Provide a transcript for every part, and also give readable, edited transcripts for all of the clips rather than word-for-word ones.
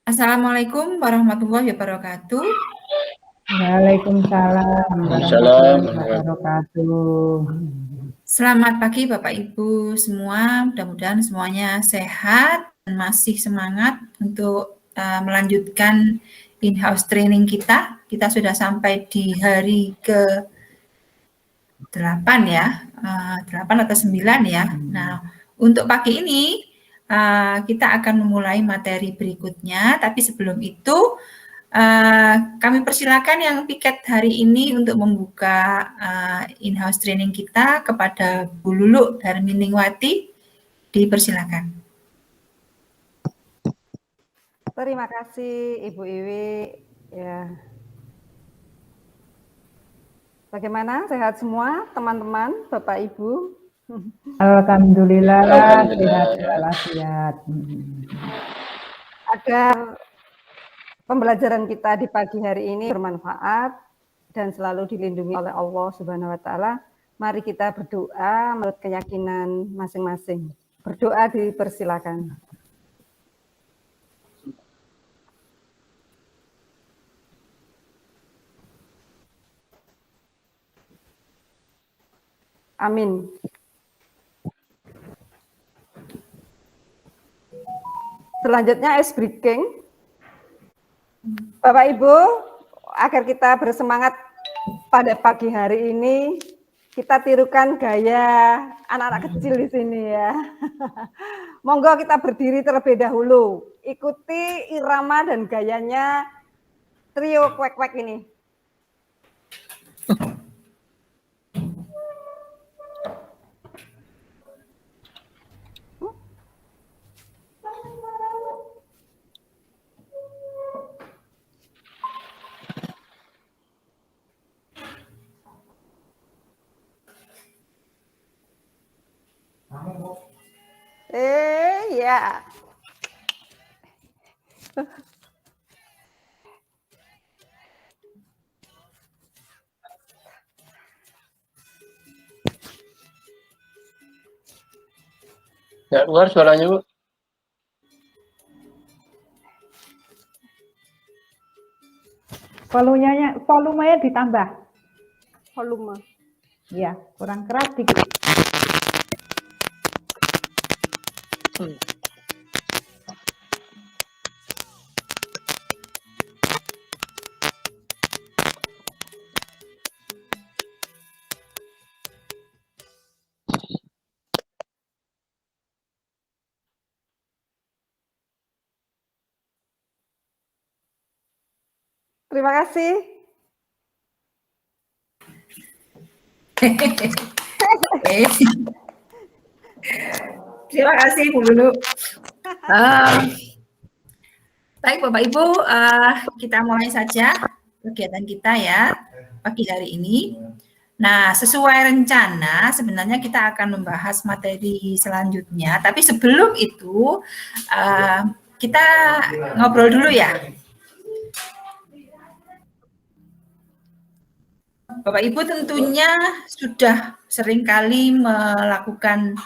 Assalamualaikum warahmatullahi wabarakatuh. Waalaikumsalam Salam. warahmatullahi wabarakatuh. Selamat pagi Bapak Ibu semua, mudah-mudahan semuanya sehat dan masih semangat untuk melanjutkan in-house training kita. Kita sudah sampai di hari ke-8 ya, 8 atau 9 ya. Nah, untuk pagi ini kita akan memulai materi berikutnya, tapi sebelum itu kami persilakan yang piket hari ini untuk membuka in-house training kita kepada Bu Lulu Darminingwati. Dipersilakan. Terima kasih Ibu Iwi. Ya. Bagaimana? Sehat semua teman-teman, Bapak Ibu? Alhamdulillah. Sehat walafiat. Agar pembelajaran kita di pagi hari ini bermanfaat dan selalu dilindungi oleh Allah Subhanahu wa taala, mari kita berdoa menurut keyakinan masing-masing. Berdoa dipersilakan. Amin. Selanjutnya ice breaking. Bapak Ibu, agar kita bersemangat pada pagi hari ini, kita tirukan gaya anak-anak kecil di sini ya. Monggo kita berdiri terlebih dahulu. Ikuti irama dan gayanya trio kwek-kwek ini. Ya. Nggak keluar suaranya, Bu. Volumenya ditambah. Volume. Ya, kurang keras dikit. Terima kasih. Terima kasih Bu Lulu. Baik Bapak Ibu, kita mulai saja kegiatan kita ya pagi hari ini. Nah, sesuai rencana sebenarnya kita akan membahas materi selanjutnya, tapi sebelum itu kita ngobrol dulu ya. Bapak Ibu tentunya sudah seringkali melakukan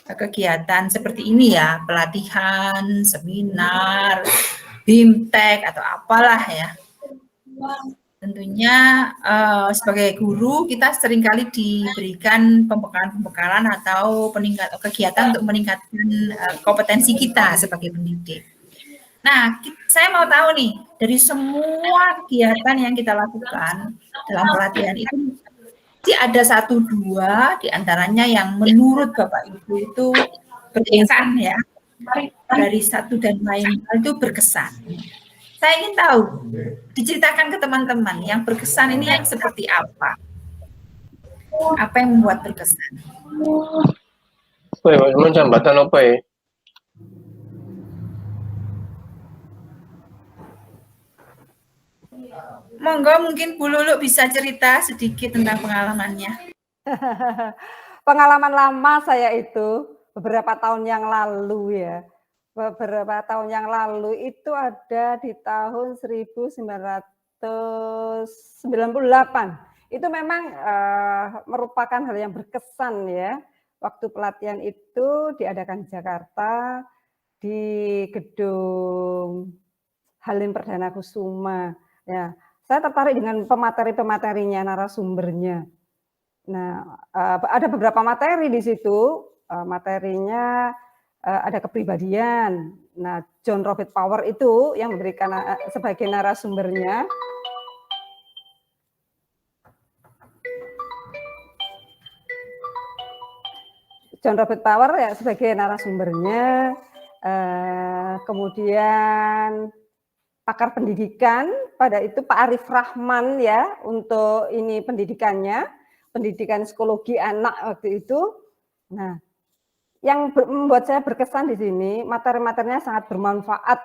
kegiatan seperti ini ya, pelatihan, seminar, BIMTEK atau apalah ya. Tentunya sebagai guru kita seringkali diberikan pembekalan atau kegiatan untuk meningkatkan kompetensi kita sebagai pendidik. Nah, saya mau tahu nih, dari semua kegiatan yang kita lakukan dalam pelatihan itu, pasti ada 1-2 diantaranya yang menurut Bapak Ibu itu berkesan ya, dari satu dan lain hal itu berkesan. Saya ingin tahu, diceritakan ke teman-teman yang berkesan ini yang seperti apa? Apa yang membuat berkesan? Woi, Mas, jambatan apa ya? Monggo mungkin Bu Lulu bisa cerita sedikit tentang pengalamannya. Pengalaman lama saya itu beberapa tahun yang lalu ya. Beberapa tahun yang lalu itu ada di tahun 1998. Itu memang merupakan hal yang berkesan ya. Waktu pelatihan itu diadakan di Jakarta di gedung Halim Perdana Kusuma. Ya, saya tertarik dengan pemateri-pematerinya, narasumbernya. Nah, ada beberapa materi di situ. Materinya ada kepribadian. Nah, John Robert Power itu yang memberikan sebagai narasumbernya. John Robert Power ya sebagai narasumbernya, kemudian pakar pendidikan pada itu Pak Arif Rahman ya untuk ini pendidikannya, pendidikan psikologi anak waktu itu. Nah, yang membuat saya berkesan di sini materi-materinya sangat bermanfaat.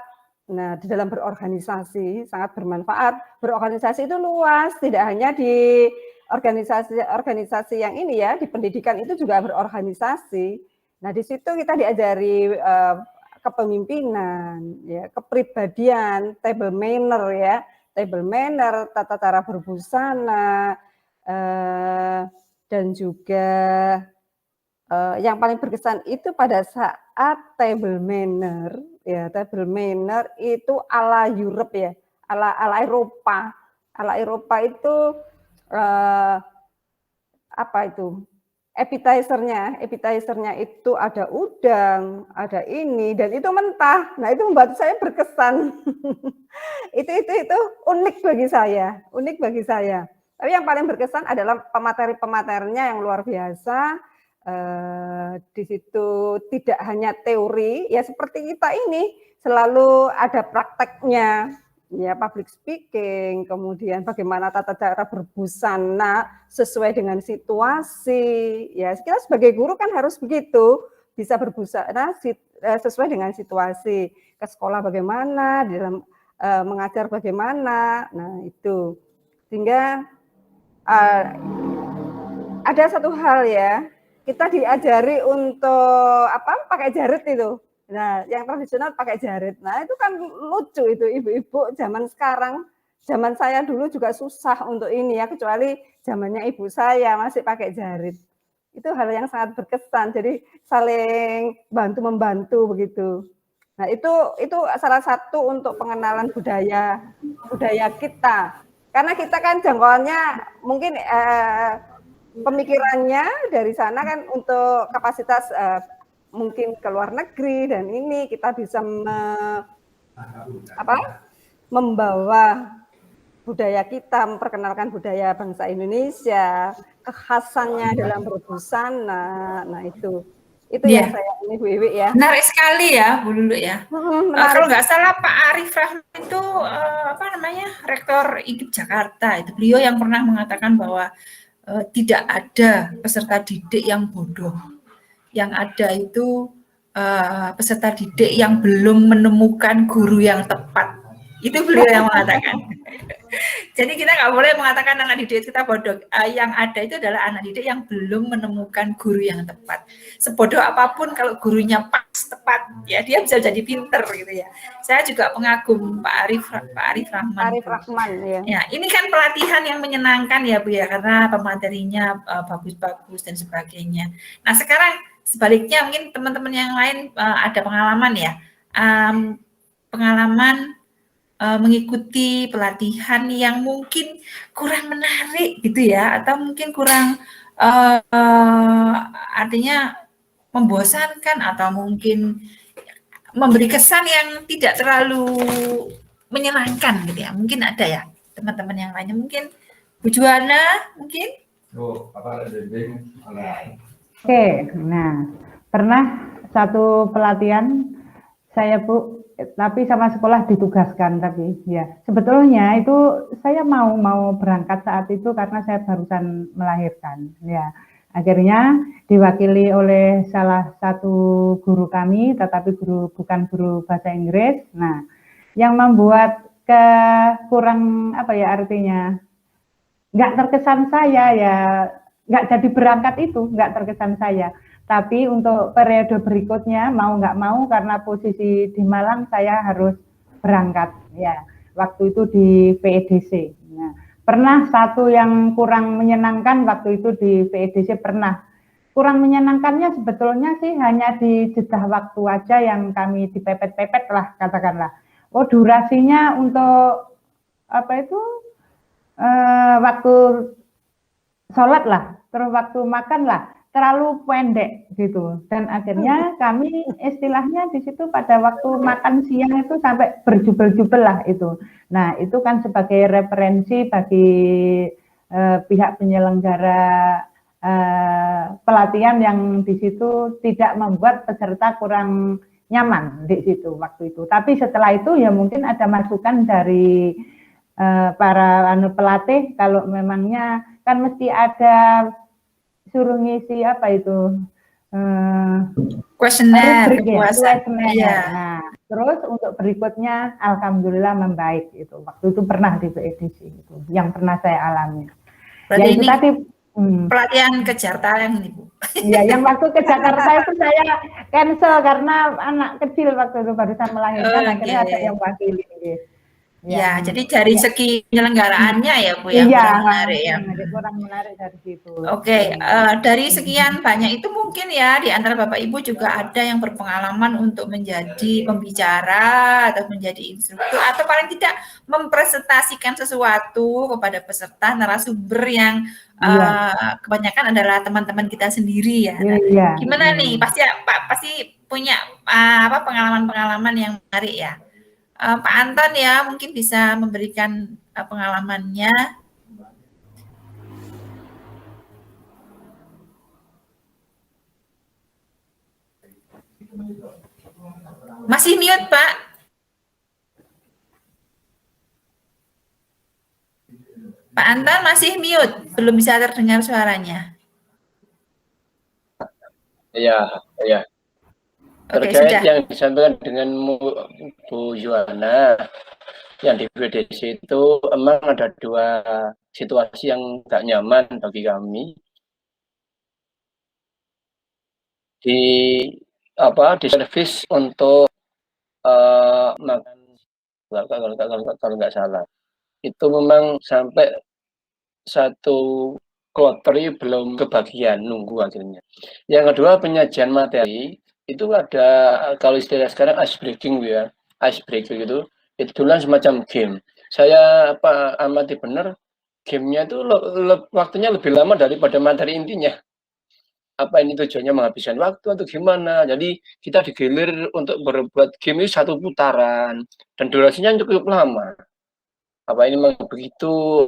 Nah, di dalam berorganisasi sangat bermanfaat. Berorganisasi itu luas, tidak hanya di organisasi yang ini ya, di pendidikan itu juga berorganisasi. Nah, di situ kita diajari kepemimpinan, ya, kepribadian, table manner ya, table manner, tata cara berbusana, dan juga yang paling berkesan itu pada saat table manner, ya, table manner itu ala Europe ya, ala Eropa. Ala Eropa itu apa itu? Appetizer-nya itu ada udang, ada ini, dan itu mentah. Nah, itu membuat saya berkesan. itu unik bagi saya, unik bagi saya. Tapi yang paling berkesan adalah pemateri-pematerinya yang luar biasa. Di situ tidak hanya teori, ya seperti kita ini selalu ada prakteknya. Ya, public speaking, kemudian bagaimana tata cara berbusana sesuai dengan situasi. Ya, kita sebagai guru kan harus begitu, bisa berbusana sesuai dengan situasi. Ke sekolah bagaimana, di dalam mengajar bagaimana. Nah, itu. Sehingga ada satu hal ya, kita diajari untuk apa? Pakai jarit itu. Nah, yang tradisional pakai jarit. Nah, itu kan lucu itu ibu-ibu zaman sekarang. Zaman saya dulu juga susah untuk ini ya, kecuali zamannya ibu saya masih pakai jarit. Itu hal yang sangat berkesan. Jadi saling bantu-membantu begitu. Nah, itu salah satu untuk pengenalan budaya kita. Karena kita kan jangkauannya mungkin pemikirannya dari sana kan untuk kapasitas mungkin ke luar negeri, dan ini kita bisa membawa budaya kita, memperkenalkan budaya bangsa Indonesia, kekhasannya dalam berbusana. Nah, itu yang saya ini Bu Iwi ya. Menarik sekali ya Bu Lulu ya. Kalau nggak salah Pak Arif Rahman itu Rektor IKIP Jakarta, itu beliau yang pernah mengatakan bahwa tidak ada peserta didik yang bodoh. Yang ada itu peserta didik yang belum menemukan guru yang tepat. Itu beliau yang mengatakan. Jadi kita nggak boleh mengatakan anak didik kita bodoh. Yang ada itu adalah anak didik yang belum menemukan guru yang tepat. Sebodoh apapun kalau gurunya pas tepat, ya dia bisa jadi pinter gitu ya. Saya juga pengagum Pak Arif Rahman. Arif Rahman ya. Ya, ini kan pelatihan yang menyenangkan ya Bu ya, karena pematerinya bagus-bagus dan sebagainya. Nah sekarang sebaliknya mungkin teman-teman yang lain ada pengalaman ya, pengalaman mengikuti pelatihan yang mungkin kurang menarik gitu ya, atau mungkin kurang artinya membosankan, atau mungkin memberi kesan yang tidak terlalu menyenangkan gitu ya. Mungkin ada ya teman-teman yang lainnya, mungkin Bu Juwana mungkin. Oke, nah pernah satu pelatihan saya Bu, tapi sama sekolah ditugaskan, tapi ya sebetulnya itu saya mau berangkat saat itu karena saya barusan melahirkan ya. Akhirnya diwakili oleh salah satu guru kami, tetapi bukan guru bahasa Inggris. Nah, yang membuat kurang apa ya artinya nggak terkesan saya ya, nggak jadi berangkat itu, nggak terkesan saya. Tapi untuk periode berikutnya mau nggak mau karena posisi di Malang saya harus berangkat ya. Waktu itu di PEDC. Nah, pernah satu yang kurang menyenangkan waktu itu di PEDC pernah. Kurang menyenangkannya sebetulnya sih hanya di jeda waktu aja yang kami dipepet-pepet lah katakanlah. Oh, durasinya untuk apa itu waktu sholat lah, terus waktu makan lah, terlalu pendek gitu. Dan akhirnya kami istilahnya di situ pada waktu makan siang itu sampai berjubel-jubel lah itu. Nah, itu kan sebagai referensi bagi pihak penyelenggara pelatihan yang di situ tidak membuat peserta kurang nyaman di situ waktu itu. Tapi setelah itu ya mungkin ada masukan dari para pelatih kalau memangnya kan mesti ada suruh ngisi apa itu kuesioner kepuasan. Ya. Nah, terus untuk berikutnya alhamdulillah membaik itu. Waktu itu pernah di PEDC itu yang pernah saya alami. Berarti ya itu ini tadi pelatihan kejar tayang ini, Bu. Iya, yang waktu ke Jakarta itu saya cancel karena anak kecil waktu itu barusan melahirkan, akhirnya ada yang wakili. Ya, jadi dari segi penyelenggaraannya ya Bu yang kurang menarik ya. Kurang menarik dari situ. Oke, dari sekian banyak itu mungkin ya di antara Bapak Ibu juga ada yang berpengalaman untuk menjadi pembicara atau menjadi instruktur atau paling tidak mempresentasikan sesuatu kepada peserta narasumber yang kebanyakan adalah teman-teman kita sendiri ya. Nah, gimana nih? Pasti punya pengalaman-pengalaman yang menarik ya. Pak Anton ya mungkin bisa memberikan pengalamannya. Masih mute, Pak. Pak Anton masih mute, belum bisa terdengar suaranya. Iya. Terkait yang disampaikan dengan Bu Yuwana, yang di PDC itu emang ada dua situasi yang tak nyaman bagi kami. Di servis untuk makan kalau nggak salah. Itu memang sampai satu kloter belum kebagian, nunggu akhirnya. Yang kedua penyajian materi itu ada, kalau istilah sekarang ice breaking ya, ice breaking itu duluan semacam game. Saya amati benar, gamenya itu waktunya lebih lama daripada materi intinya. Apa ini tujuannya menghabiskan waktu atau gimana? Jadi kita digilir untuk berbuat game ini satu putaran dan durasinya cukup lama. Apa ini memang begitu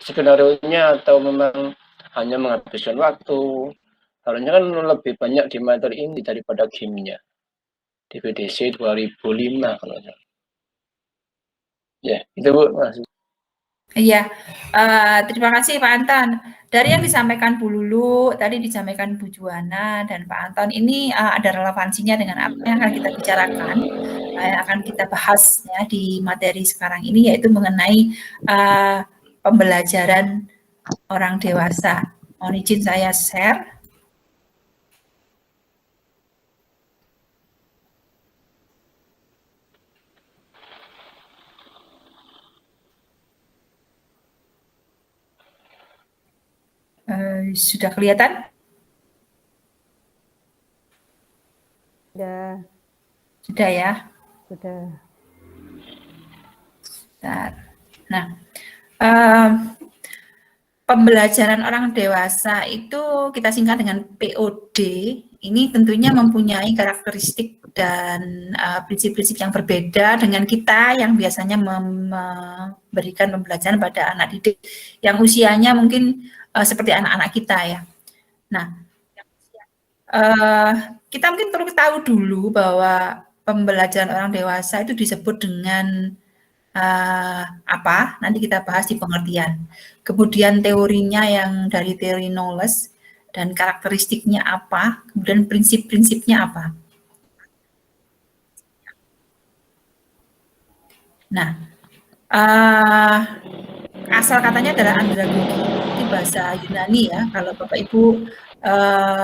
skenario-nya atau memang hanya menghabiskan waktu? Harusnya kan lebih banyak di materi ini daripada gamenya. Di PDC 2005 kalau salah. Ya, itu Bu. Masih. Iya, terima kasih Pak Anton. Dari yang disampaikan Bu Lulu, tadi disampaikan Bu Juwana dan Pak Anton, ini ada relevansinya dengan apa yang akan kita bicarakan, yang akan kita bahas ya di materi sekarang ini, yaitu mengenai pembelajaran orang dewasa. Mohon izin saya share. Sudah kelihatan? Sudah ya? Sudah. Nah, pembelajaran orang dewasa itu kita singkat dengan POD. Ini tentunya mempunyai karakteristik dan prinsip-prinsip yang berbeda dengan kita yang biasanya memberikan pembelajaran pada anak didik yang usianya mungkin seperti anak-anak kita ya. Nah, kita mungkin perlu tahu dulu bahwa pembelajaran orang dewasa itu disebut dengan apa? Nanti kita bahas di pengertian. Kemudian teorinya yang dari teori Knowles dan karakteristiknya apa, kemudian prinsip-prinsipnya apa. Nah, asal katanya adalah andragogi, itu bahasa Yunani ya. Kalau Bapak Ibu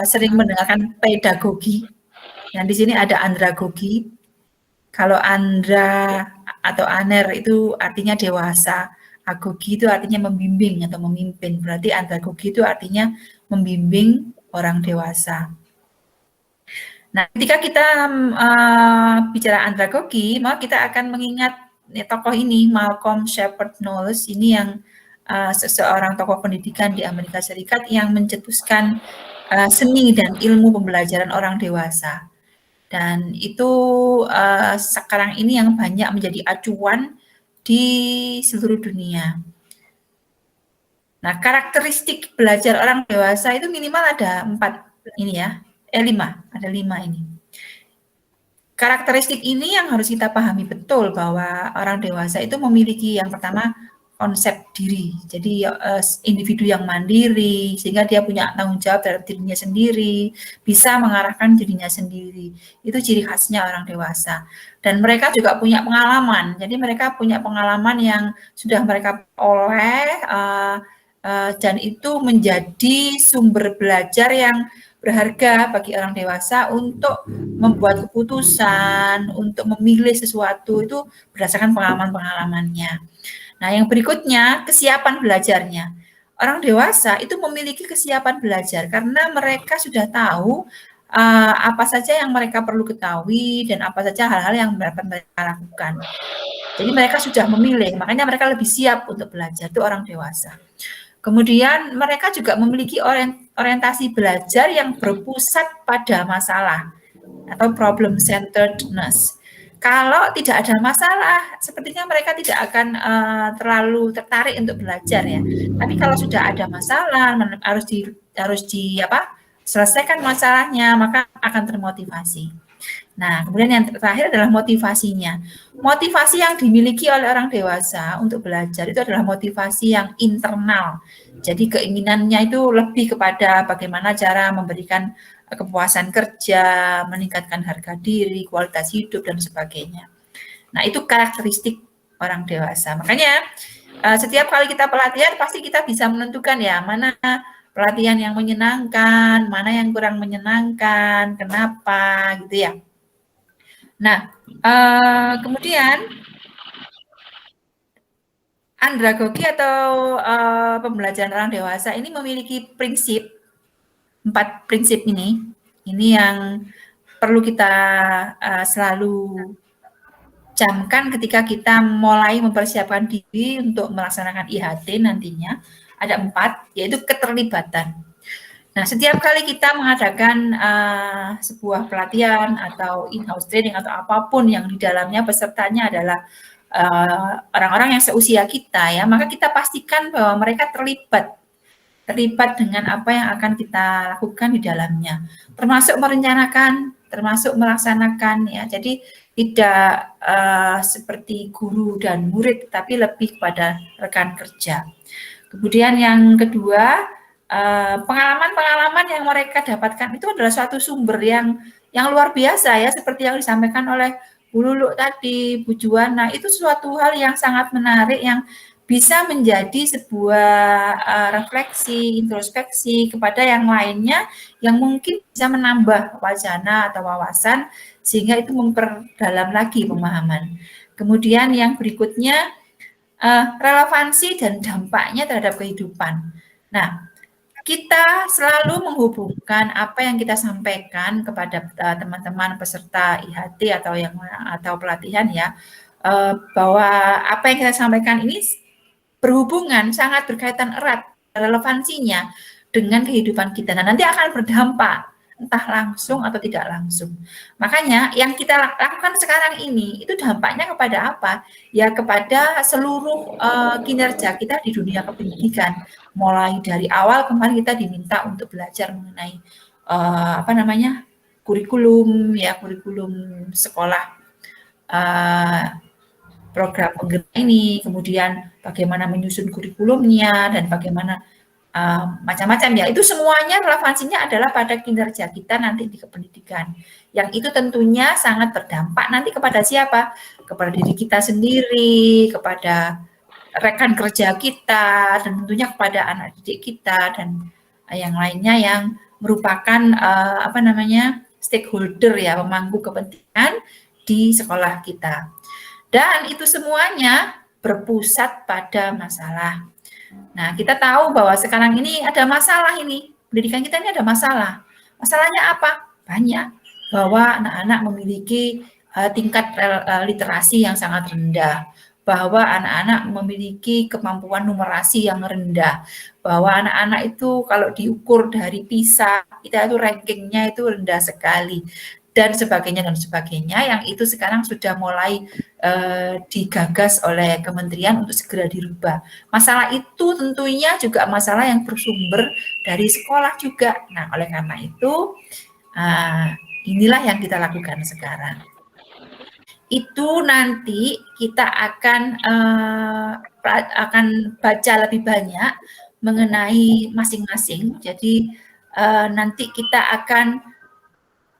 sering mendengarkan pedagogi, yang di sini ada andragogi. Kalau andra atau aner itu artinya dewasa, agogi itu artinya membimbing atau memimpin. Berarti andragogi itu artinya membimbing orang dewasa. Nah, ketika kita bicara andragogi, maka kita akan mengingat tokoh ini, Malcolm Shepard Knowles, ini yang seseorang tokoh pendidikan di Amerika Serikat yang mencetuskan seni dan ilmu pembelajaran orang dewasa. Dan itu sekarang ini yang banyak menjadi acuan di seluruh dunia. Nah, karakteristik belajar orang dewasa itu minimal ada 4 ini ya, 5, ada 5 ini. Karakteristik ini yang harus kita pahami betul bahwa orang dewasa itu memiliki yang pertama konsep diri. Jadi individu yang mandiri sehingga dia punya tanggung jawab terhadap dirinya sendiri, bisa mengarahkan dirinya sendiri. Itu ciri khasnya orang dewasa. Dan mereka juga punya pengalaman. Jadi mereka punya pengalaman yang sudah mereka oleh dan itu menjadi sumber belajar yang berharga bagi orang dewasa untuk membuat keputusan, untuk memilih sesuatu itu berdasarkan pengalaman-pengalamannya. Nah, yang berikutnya kesiapan belajarnya. Orang dewasa itu memiliki kesiapan belajar karena mereka sudah tahu apa saja yang mereka perlu ketahui dan apa saja hal-hal yang dapat mereka lakukan. Jadi mereka sudah memilih, makanya mereka lebih siap untuk belajar, itu orang dewasa. Kemudian mereka juga memiliki orientasi belajar yang berpusat pada masalah atau problem centeredness. Kalau tidak ada masalah, sepertinya mereka tidak akan terlalu tertarik untuk belajar ya. Tapi kalau sudah ada masalah, harus selesaikan masalahnya, maka akan termotivasi. Nah, kemudian yang terakhir adalah motivasinya. Motivasi yang dimiliki oleh orang dewasa untuk belajar itu adalah motivasi yang internal. Jadi keinginannya itu lebih kepada bagaimana cara memberikan kepuasan kerja, meningkatkan harga diri, kualitas hidup, dan sebagainya. Nah, itu karakteristik orang dewasa. Makanya setiap kali kita pelatihan pasti kita bisa menentukan ya mana pelatihan yang menyenangkan, mana yang kurang menyenangkan, kenapa gitu ya. Nah, kemudian andragogi atau pembelajaran orang dewasa ini memiliki 4 prinsip ini yang perlu kita selalu camkan ketika kita mulai mempersiapkan diri untuk melaksanakan IHT nantinya. Ada 4, yaitu keterlibatan. Nah, setiap kali kita mengadakan sebuah pelatihan atau in-house training atau apapun yang di dalamnya pesertanya adalah orang-orang yang seusia kita ya, maka kita pastikan bahwa mereka terlibat dengan apa yang akan kita lakukan di dalamnya, termasuk merencanakan, termasuk melaksanakan ya. Jadi tidak seperti guru dan murid, tapi lebih kepada rekan kerja. Kemudian yang kedua, pengalaman-pengalaman yang mereka dapatkan itu adalah suatu sumber yang luar biasa ya, seperti yang disampaikan oleh Bu Lulu tadi, Bu Juwana, itu suatu hal yang sangat menarik yang bisa menjadi sebuah refleksi, introspeksi kepada yang lainnya yang mungkin bisa menambah wacana atau wawasan sehingga itu memperdalam lagi pemahaman. Kemudian yang berikutnya relevansi dan dampaknya terhadap kehidupan. Nah, kita selalu menghubungkan apa yang kita sampaikan kepada teman-teman peserta IHT atau pelatihan ya, bahwa apa yang kita sampaikan ini berhubungan sangat berkaitan erat relevansinya dengan kehidupan kita. Nah, nanti akan berdampak entah langsung atau tidak langsung. Makanya yang kita lakukan sekarang ini itu dampaknya kepada apa? Ya kepada seluruh kinerja kita di dunia kependidikan. Mulai dari awal kemarin kita diminta untuk belajar mengenai kurikulum sekolah program penggerak ini, kemudian bagaimana menyusun kurikulumnya dan bagaimana macam-macam ya, itu semuanya relevansinya adalah pada kinerja kita nanti di kependidikan. Yang itu tentunya sangat berdampak nanti kepada siapa? Kepada diri kita sendiri, kepada rekan kerja kita, dan tentunya kepada anak didik kita dan yang lainnya yang merupakan stakeholder ya, pemangku kepentingan di sekolah kita. Dan itu semuanya berpusat pada masalah. Nah, kita tahu bahwa sekarang ini ada masalah ini. Pendidikan kita ini ada masalah. Masalahnya apa? Banyak. bahwa anak-anak memiliki tingkat literasi yang sangat rendah, bahwa anak-anak memiliki kemampuan numerasi yang rendah, bahwa anak-anak itu kalau diukur dari PISA, kita itu rankingnya itu rendah sekali, dan sebagainya, yang itu sekarang sudah mulai digagas oleh kementerian untuk segera dirubah. Masalah itu tentunya juga masalah yang bersumber dari sekolah juga. Nah, oleh karena itu, inilah yang kita lakukan sekarang. Itu nanti kita akan baca lebih banyak mengenai masing-masing. Jadi nanti kita akan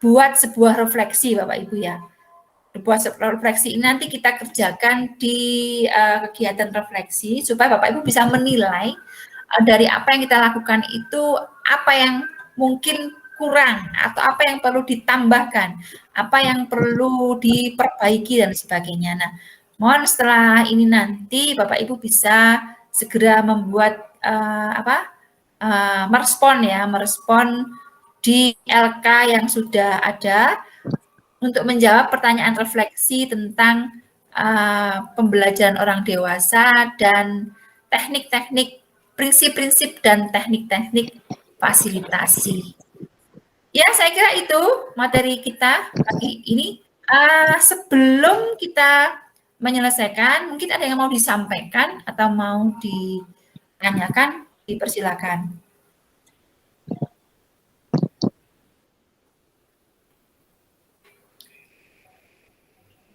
buat sebuah refleksi, Bapak Ibu ya. Buat sebuah refleksi ini nanti kita kerjakan di kegiatan refleksi supaya Bapak Ibu bisa menilai dari apa yang kita lakukan itu apa yang mungkin kurang atau apa yang perlu ditambahkan, apa yang perlu diperbaiki dan sebagainya. Nah, mohon setelah ini nanti Bapak Ibu bisa segera membuat merespon di LK yang sudah ada untuk menjawab pertanyaan refleksi tentang pembelajaran orang dewasa dan teknik-teknik, prinsip-prinsip dan teknik-teknik fasilitasi. Ya, saya kira itu materi kita pagi ini. Sebelum kita menyelesaikan, mungkin ada yang mau disampaikan atau mau ditanyakan, dipersilakan.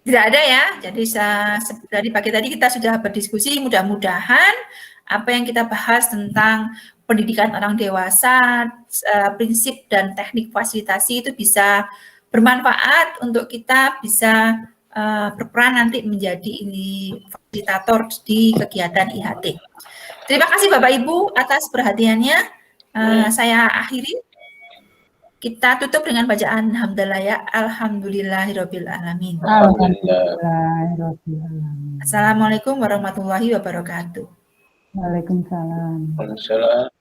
Tidak ada ya, jadi dari pagi tadi kita sudah berdiskusi, mudah-mudahan apa yang kita bahas tentang pendidikan orang dewasa, prinsip dan teknik fasilitasi itu bisa bermanfaat untuk kita bisa berperan nanti menjadi fasilitator di kegiatan IHT. Terima kasih Bapak Ibu atas perhatiannya. Saya akhiri. Kita tutup dengan bacaan hamdalah ya. Alhamdulillahirabbil alamin. Assalamualaikum warahmatullahi wabarakatuh. Waalaikumsalam. Waalaikumsalam.